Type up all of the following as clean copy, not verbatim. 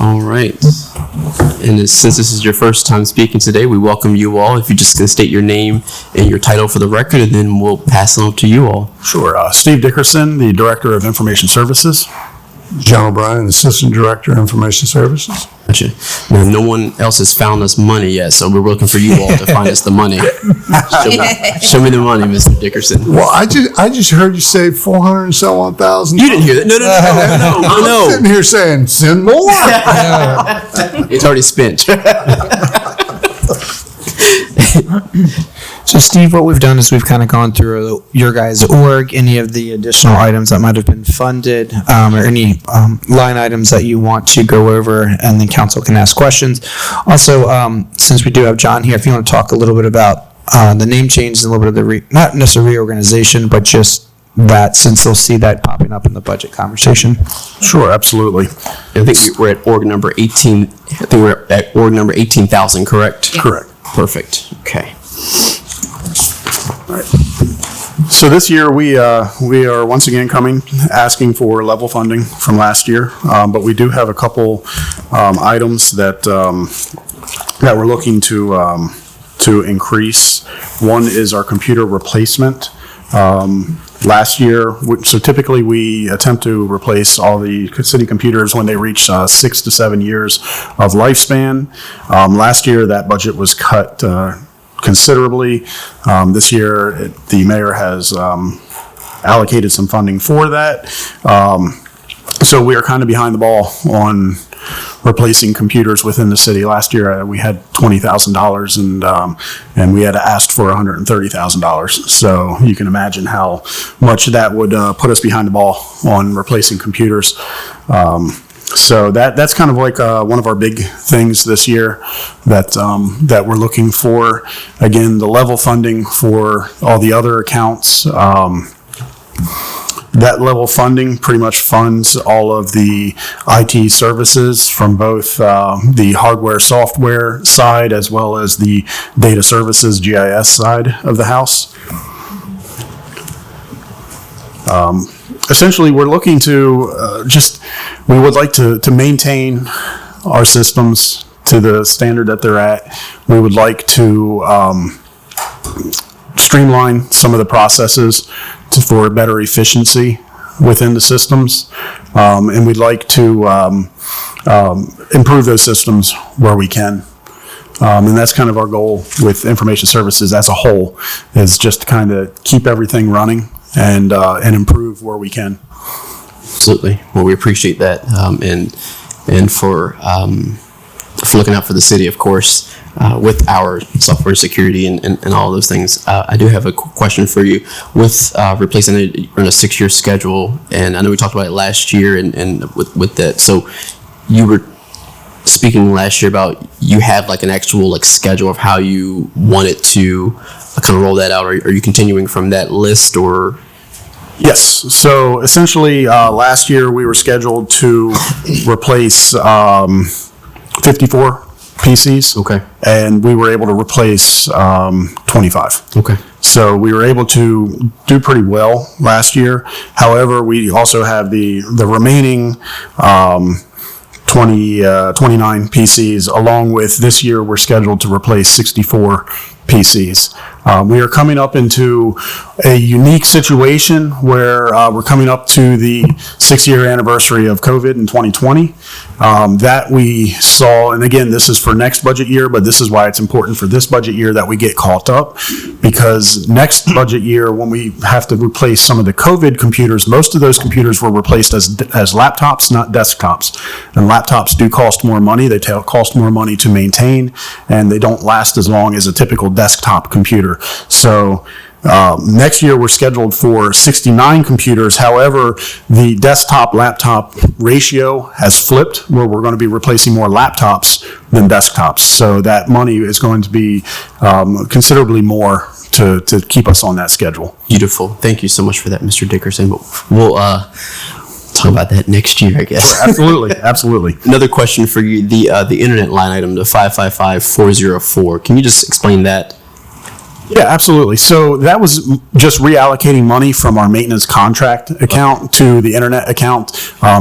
All right. And since this is your first time speaking today, we welcome you all. If you just can state your name and your title for the record, and then we'll pass it on to you all. Sure. Steve Dickerson, the Director of Information Services. John O'Brien, Assistant Director of Information Services. Gotcha. Now, no one else has found us money yet, so we're looking for you all to find us the money. Show me the money, Mr. Dickerson. Well, I just heard you say 400 and so on thousand. You didn't hear that? No. I'm sitting here saying, send more. It's already spent. So, Steve, what we've done is we've kind of gone through your guys' org, any of the additional items that might have been funded, or any line items that you want to go over, and then council can ask questions. Also, since we do have John here, if you want to talk a little bit about the name change and a little bit of the, not necessarily reorganization, but just that, since they'll see that popping up in the budget conversation. Sure, absolutely. I think we're at org number 18. I think we're at org number 18,000, correct? Yeah. Correct. Perfect. Okay. All right. So this year we are once again asking for level funding from last year, but we do have a couple items that we're looking to increase. One is our computer replacement. Last year, so typically we attempt to replace all the city computers when they reach 6 to 7 years of lifespan. Last year, that budget was cut considerably. This year, the mayor has allocated some funding for that. So we are kind of behind the ball on replacing computers within the city. Last year we had $20,000 and we had to ask for $130,000. So you can imagine how much that would put us behind the ball on replacing computers. So that's kind of like one of our big things this year that we're looking for. Again, the level funding for all the other accounts. That level funding pretty much funds all of the IT services from both the hardware, software side, as well as the data services, GIS side of the house. Essentially, we're looking to we would like to maintain our systems to the standard that they're at. We would like to streamline some of the processes for better efficiency within the systems, and we'd like to improve those systems where we can. And that's kind of our goal with information services as a whole, is just to kind of keep everything running and improve where we can. Absolutely. Well, we appreciate that, and for looking out for the city, of course. With our software security and all those things. I do have a question for you. With replacing it, you're on a 6-year schedule, and I know we talked about it last year and with that. So you were speaking last year about you have like an actual like schedule of how you wanted to kind of roll that out. Are you continuing from that list or? Yes. So essentially, last year we were scheduled to replace 54 PCs. Okay. And we were able to replace 25. Okay. So we were able to do pretty well last year. However, we also have the remaining 29 PCs, along with this year we're scheduled to replace 64 PCs. We are coming up into a unique situation where we're coming up to the 6-year anniversary of COVID in 2020. That we saw, and again, this is for next budget year, but this is why it's important for this budget year that we get caught up, because next budget year, when we have to replace some of the COVID computers, most of those computers were replaced as laptops, not desktops. And laptops do cost more money. They cost more money to maintain, and they don't last as long as a typical desktop computer. So next year we're scheduled for 69 computers. However, the desktop-laptop ratio has flipped, where we're going to be replacing more laptops than desktops. So that money is going to be considerably more to keep us on that schedule. Beautiful. Thank you so much for that, Mr. Dickerson. We'll talk about that next year, I guess. Absolutely. Absolutely. Another question for you, the internet line item, the 555-404. Can you just explain that? Yeah, absolutely. So that was just reallocating money from our maintenance contract account to the internet account.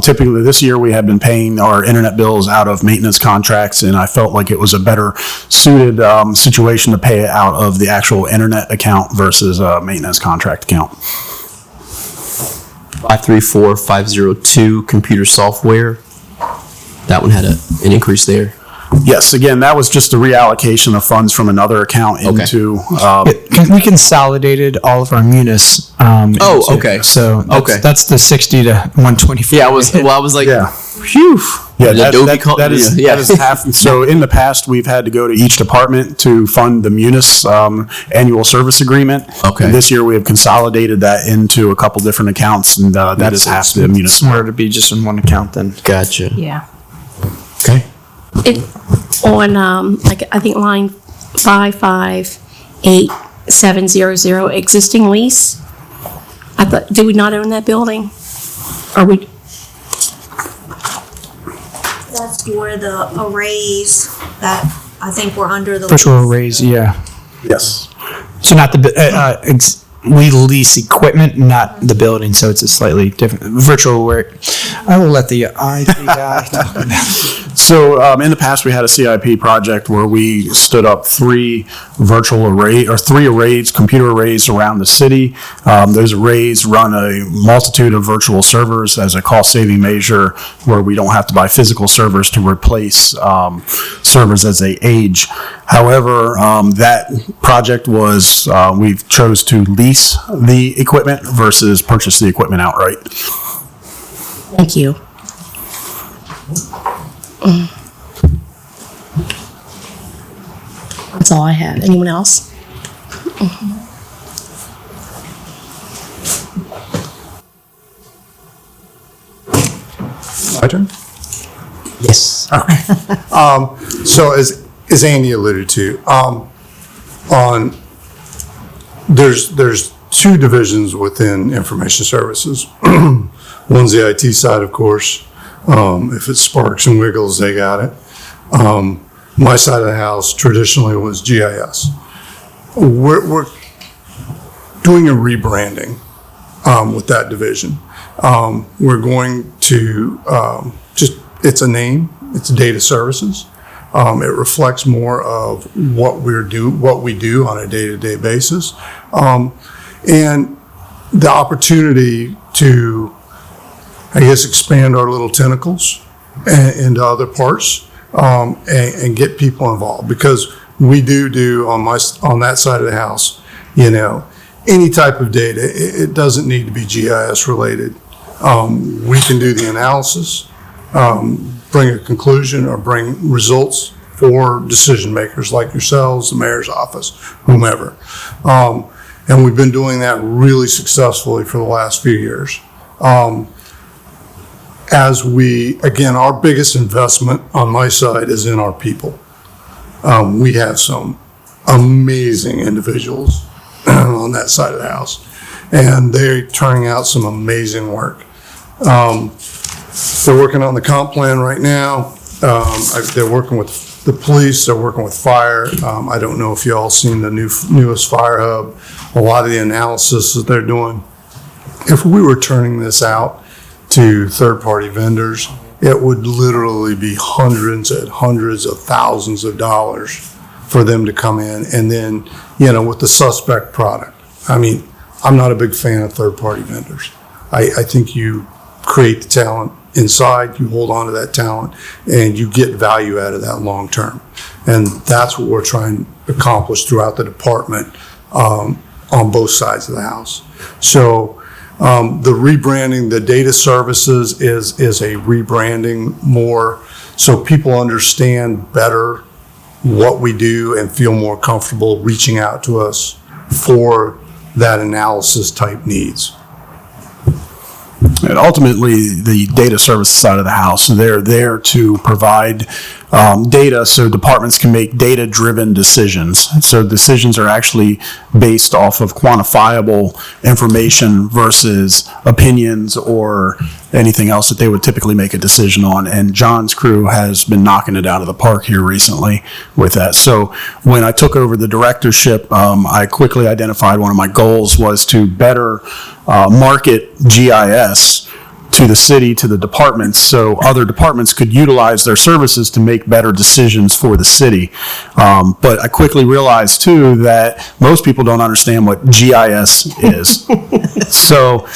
Typically this year we had been paying our internet bills out of maintenance contracts, and I felt like it was a better suited situation to pay it out of the actual internet account versus a maintenance contract account. 534502 computer software. That one had an increase there. Yes, again, that was just a reallocation of funds from another account Okay. into, We consolidated all of our munis. Okay. So Okay. that's the 60 to 124. Yeah, I was like, yeah. phew. Yeah, The Adobe call- that is half. So in the past, we've had to go to each department to fund the Munis annual service agreement. Okay. And this year we have consolidated that into a couple different accounts, and that is half the Munis. Smarter to be just in one account then. Gotcha. Yeah. Okay. It, on, like, I think line 558700, existing lease. I thought, do we not own that building? Are we, That's for the arrays that I think were under the. Virtual arrays, yeah. Yes. So not the, we lease equipment, not the building, so it's a slightly different, virtual where, I will let the IT guy talk about it. So in the past, we had a CIP project where we stood up three arrays, computer arrays around the city. Those arrays run a multitude of virtual servers as a cost-saving measure, where we don't have to buy physical servers to replace servers as they age. However, that project was, we chose to lease the equipment versus purchase the equipment outright. thank you. That's all I have. Anyone else? My turn? Yes. So as Andy alluded to, there's two divisions within information services. One's the IT side, of course. If it sparks and wiggles, they got it. My side of the house traditionally was GIS. We're doing a rebranding with that division. We're going to it's a name, it's data services. It reflects more of what we do on a day-to-day basis. And the opportunity to, I guess, expand our little tentacles into other parts and get people involved, because we do on that side of the house, any type of data. It doesn't need to be GIS related. We can do the analysis, bring a conclusion, or bring results for decision makers like yourselves, the mayor's office, whomever. And we've been doing that really successfully for the last few years. Again, our biggest investment on my side is in our people. We have some amazing individuals on that side of the house, and they're turning out some amazing work. They're working on the comp plan right now. They're working with the police, they're working with fire. I don't know if you all seen the newest fire hub, a lot of the analysis that they're doing. If we were turning this out to third-party vendors, it would literally be hundreds of thousands of dollars for them to come in, and then, with the suspect product. I mean, I'm not a big fan of third-party vendors. I think you create the talent inside, you hold on to that talent, and you get value out of that long term. And that's what we're trying to accomplish throughout the department on both sides of the house. So the rebranding, the data services is a rebranding more so people understand better what we do and feel more comfortable reaching out to us for that analysis type needs. And ultimately, the data services side of the house, they're there to provide data so departments can make data-driven decisions. So decisions are actually based off of quantifiable information versus opinions or anything else that they would typically make a decision on. And John's crew has been knocking it out of the park here recently with that. So when I took over the directorship, I quickly identified one of my goals was to better market GIS to the city, to the departments, so other departments could utilize their services to make better decisions for the city. But I quickly realized, too, that most people don't understand what GIS is. So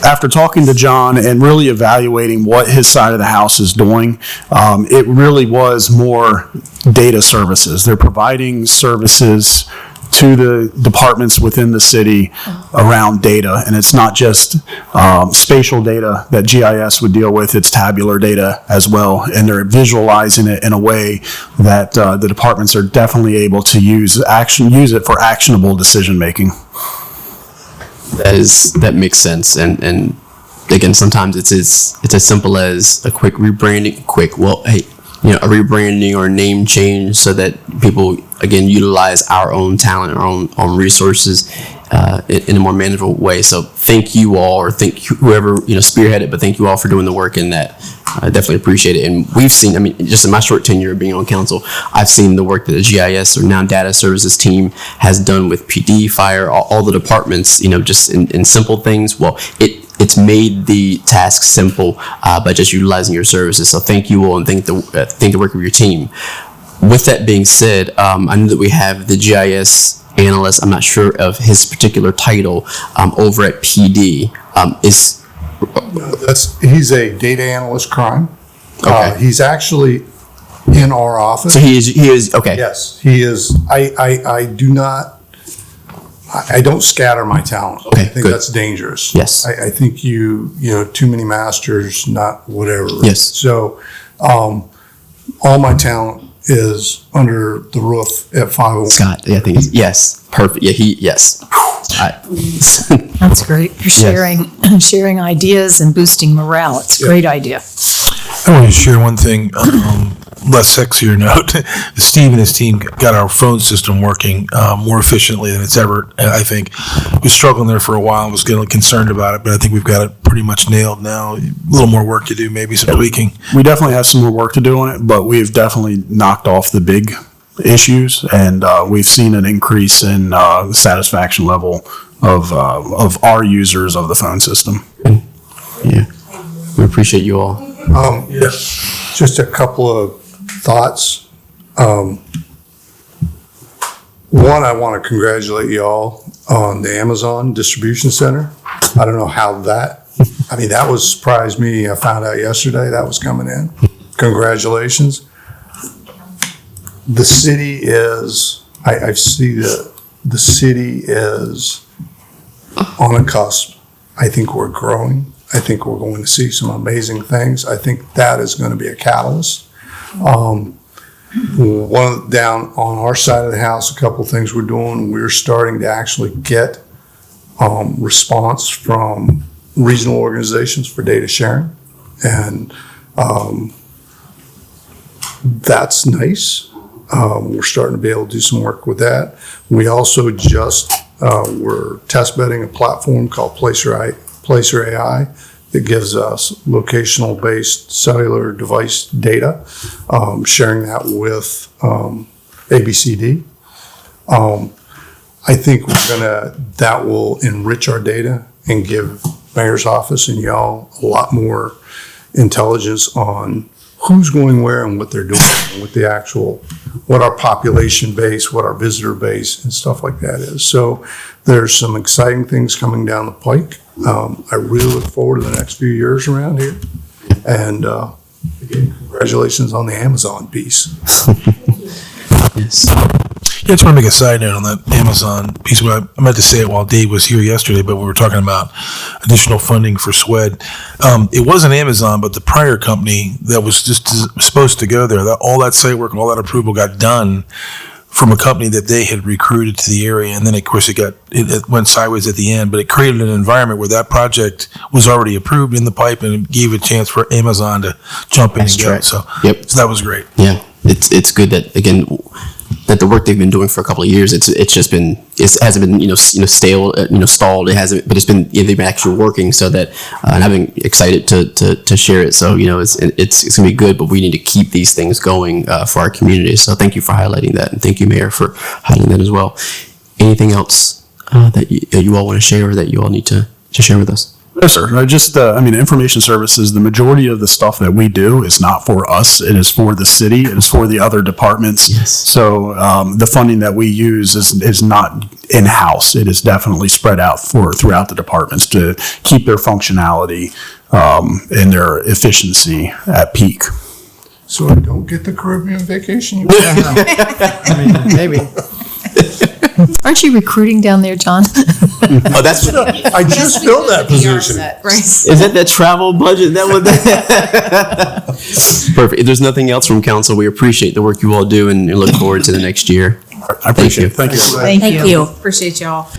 after talking to John and really evaluating what his side of the house is doing, it really was more data services. They're providing services to the departments within the city around data. And it's not just spatial data that GIS would deal with, it's tabular data as well. And they're visualizing it in a way that the departments are definitely able to use it for actionable decision making. That makes sense. And again, sometimes it's as simple as a quick rebranding, a rebranding or name change so that people, again, utilize our own talent, our own resources in a more manageable way. So thank you all, or thank whoever, spearheaded, but thank you all for doing the work in that. I definitely appreciate it. And we've seen, just in my short tenure of being on council, I've seen the work that the GIS, or now data services team, has done with PD, fire, all the departments, just in simple things. Well, it's made the task simple by just utilizing your services. So thank you all, and thank the work of your team. With that being said, I know that we have the GIS analyst. I'm not sure of his particular title over at PD. He's a data analyst crime. Okay. He's actually in our office. So he is okay. Yes, he is. I don't scatter my talent. Okay, I think good. that's dangerous. Yes. I think too many masters, not whatever. Yes. So, all my talent is under the roof at 501. Scott, yeah, I think yes, perfect. Yeah, yes. That's great. You're sharing ideas and boosting morale. It's a great idea. I want to share one thing, less sexier note. Steve and his team got our phone system working more efficiently than it's ever, I think. We was struggling there for a while and was getting concerned about it, but I think we've got it pretty much nailed now. A little more work to do, maybe some tweaking. We definitely have some more work to do on it, but we've definitely knocked off the big issues, and we've seen an increase in the satisfaction level of our users of the phone system. Yeah, we appreciate you all. Just a couple of thoughts. One, I want to congratulate you all on the Amazon distribution center. I don't know how that surprised me. I found out yesterday that was coming in. Congratulations. The city is, I see the city is on a cusp. I think we're growing. I think we're going to see some amazing things. I think that is going to be a catalyst. Down on our side of the house, a couple of things we're doing. We're starting to actually get response from regional organizations for data sharing, and that's nice. We're starting to be able to do some work with that. We also we're test bedding a platform called Placer AI that gives us locational based cellular device data, sharing that with ABCD. I think that will enrich our data and give mayor's office and y'all a lot more intelligence on who's going where and what they're doing, and what our population base, what our visitor base and stuff like that is. So there's some exciting things coming down the pike. I really look forward to the next few years around here. And again, congratulations on the Amazon piece. Yes. Yeah, I just want to make a side note on that Amazon piece. I meant to say it while Dave was here yesterday, but we were talking about additional funding for SWED. It wasn't Amazon, but the prior company that was just supposed to go there, all that site work and all that approval got done from a company that they had recruited to the area. And then, of course, it went sideways at the end, but it created an environment where that project was already approved in the pipe and it gave a chance for Amazon to jump in and go. right. So Yep. that was great. Yeah, it's good that, again, that the work they've been doing for a couple of years, it hasn't been stale, stalled. It hasn't, but it's been, they've been actually working, so that and I've been excited to share it. So it's gonna be good, but we need to keep these things going for our community. So thank you for highlighting that, and thank you, Mayor, for highlighting that as well. Anything else that you all want to share, or that you all need to share with us? Yes, sir. Just, information services, the majority of the stuff that we do is not for us. It is for the city. It is for the other departments. Yes. So the funding that we use is not in-house. It is definitely spread out throughout the departments to keep their functionality and their efficiency at peak. So I don't get the Caribbean vacation you Maybe. Aren't you recruiting down there, John? Oh, that's I just filled that position. is that travel budget? That was perfect. If there's nothing else from council, we appreciate the work you all do and look forward to the next year. I appreciate it. Thank you. Thank you. Thank you. Appreciate y'all.